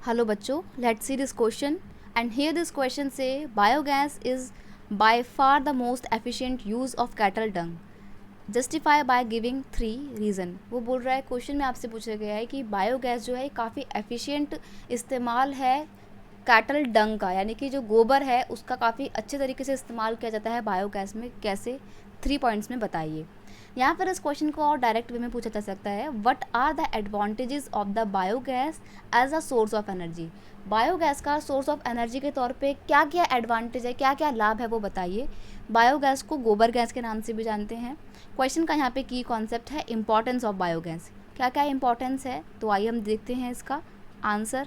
Hello बच्चों, let's see this question and here this question say biogas is by far the most efficient use of cattle dung. Justify by giving 3 reason. वो बोल रहा है question में आपसे पूछा गया है कि बायोगैस जो है काफ़ी एफिशिएंट इस्तेमाल है कैटल डंग का, यानी कि जो गोबर है उसका काफ़ी अच्छे तरीके से इस्तेमाल किया जाता है बायोगैस में. कैसे? 3 पॉइंट्स में बताइए. यहाँ पर इस क्वेश्चन को और डायरेक्ट वे में पूछा जा सकता है, what are the advantages of the biogas as a source of energy. Biogas का सोर्स ऑफ एनर्जी के तौर पे क्या क्या एडवांटेज है, क्या क्या लाभ है वो बताइए. बायोगैस को गोबर गैस के नाम से भी जानते हैं. क्वेश्चन का यहाँ पे की कॉन्सेप्ट है इंपॉर्टेंस ऑफ बायोगैस. क्या क्या इंपॉर्टेंस है, तो आइए हम देखते हैं इसका answer.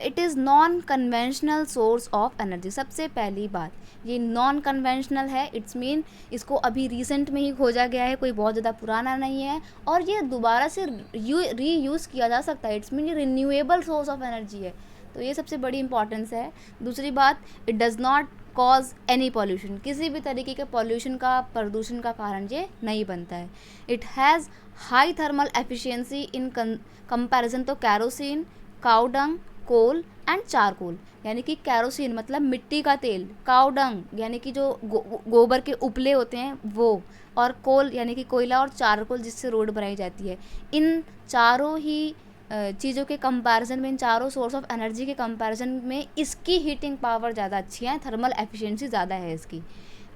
It is non conventional source of energy. सबसे पहली बात, ये नॉन कन्वेंशनल है. इट्स मीन इसको अभी रिसेंट में ही खोजा गया है, कोई बहुत ज़्यादा पुराना नहीं है और ये दोबारा से री यूज़ किया जा सकता है. इट्स मीन ये रिन्यूएबल सोर्स ऑफ एनर्जी है, तो ये सबसे बड़ी इंपॉर्टेंस है. दूसरी बात, it does not cause any pollution. किसी भी तरीके के पॉल्यूशन का, प्रदूषण का कारण ये नहीं बनता है. It has high thermal efficiency in comparison to kerosene, cow dung, coal and charcoal. यानी कि कैरोसिन मतलब मिट्टी का तेल, काउ डंग यानी कि जो गोबर के उपले होते हैं वो, और कोल यानी कि कोयला, और चारकोल जिससे रोड बनाई जाती है. इन चारों ही चीज़ों के कंपैरिजन में, इन चारों सोर्स ऑफ एनर्जी के कंपैरिजन में इसकी हीटिंग पावर ज़्यादा अच्छी है, थर्मल एफिशिएंसी ज़्यादा है इसकी.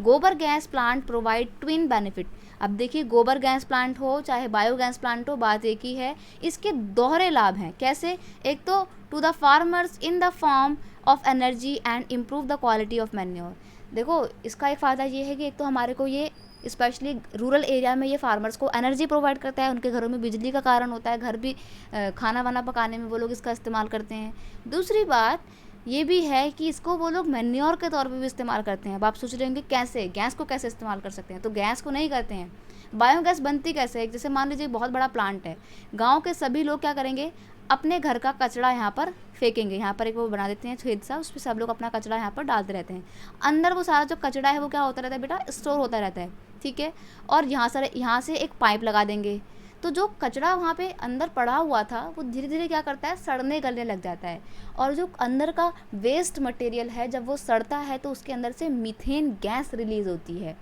गोबर gas plant provide twin benefit. अब देखिए, गोबर गैस प्लांट हो चाहे बायोगैस प्लांट हो, बात एक ही है. इसके दोहरे लाभ हैं. कैसे? एक तो to the farmers in the form of energy and improve the quality of manure. देखो, इसका एक फ़ायदा ये है कि एक तो हमारे को ये स्पेशली रूरल एरिया में ये फार्मर्स को एनर्जी प्रोवाइड करता है. उनके घरों में बिजली का कारण होता है, घर भी खाना वाना पकाने में वो लोग इसका इस्तेमाल करते हैं. दूसरी बात ये भी है कि इसको वो लोग मैन्योर के तौर पे भी इस्तेमाल करते हैं. अब आप सोच रहे होंगे कैसे, गैस को कैसे इस्तेमाल कर सकते हैं, तो गैस को नहीं करते हैं. बायोगैस बनती कैसे है? जैसे मान लीजिए बहुत बड़ा प्लांट है, गांव के सभी लोग क्या करेंगे, अपने घर का कचरा यहाँ पर फेंकेंगे. यहाँ पर एक वो बना देते हैं छेद सा, उस पर सब लोग अपना कचरा यहाँ पर डालते रहते हैं. अंदर वो सारा जो कचरा है वो क्या होता रहता है बेटा, स्टोर होता रहता है. ठीक है. और यहाँ से एक पाइप लगा देंगे, तो जो कचरा वहाँ पे अंदर पड़ा हुआ था वो धीरे धीरे क्या करता है, सड़ने गलने लग जाता है. और जो अंदर का वेस्ट मटेरियल है, जब वो सड़ता है तो उसके अंदर से मीथेन गैस रिलीज़ होती है,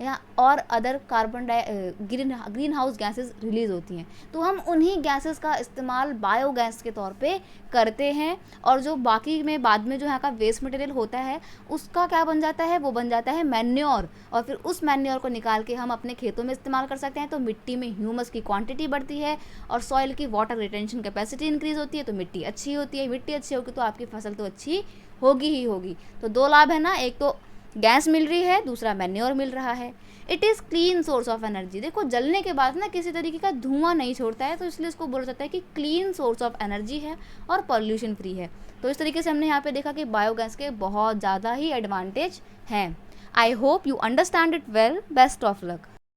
या और other green house gases release होती हैं. तो हम उन्हीं गैसेस का इस्तेमाल बायोगैस के तौर पे करते हैं. और जो बाकी में बाद में जो यहाँ का वेस्ट मटेरियल होता है उसका क्या बन जाता है, वो बन जाता है मैन्योर. और फिर उस मैन्योर को निकाल के हम अपने खेतों में इस्तेमाल कर सकते हैं. तो मिट्टी में ह्यूमस की क्वांटिटी बढ़ती है और सॉइल की वाटर रिटेंशन कैपेसिटी इंक्रीज़ होती है, तो मिट्टी अच्छी होती है. मिट्टी अच्छी होगी तो आपकी फसल तो अच्छी होगी ही होगी. तो 2 लाभ है ना, एक तो गैस मिल रही है, दूसरा मैन्योर मिल रहा है. It is clean source of energy. देखो, जलने के बाद ना किसी तरीके का धुआं नहीं छोड़ता है, तो इसलिए इसको बोला जाता है कि क्लीन सोर्स ऑफ एनर्जी है और पॉल्यूशन फ्री है. तो इस तरीके से हमने यहाँ पे देखा कि बायोगैस के बहुत ज़्यादा ही एडवांटेज हैं. I hope you understand it well. Best of luck.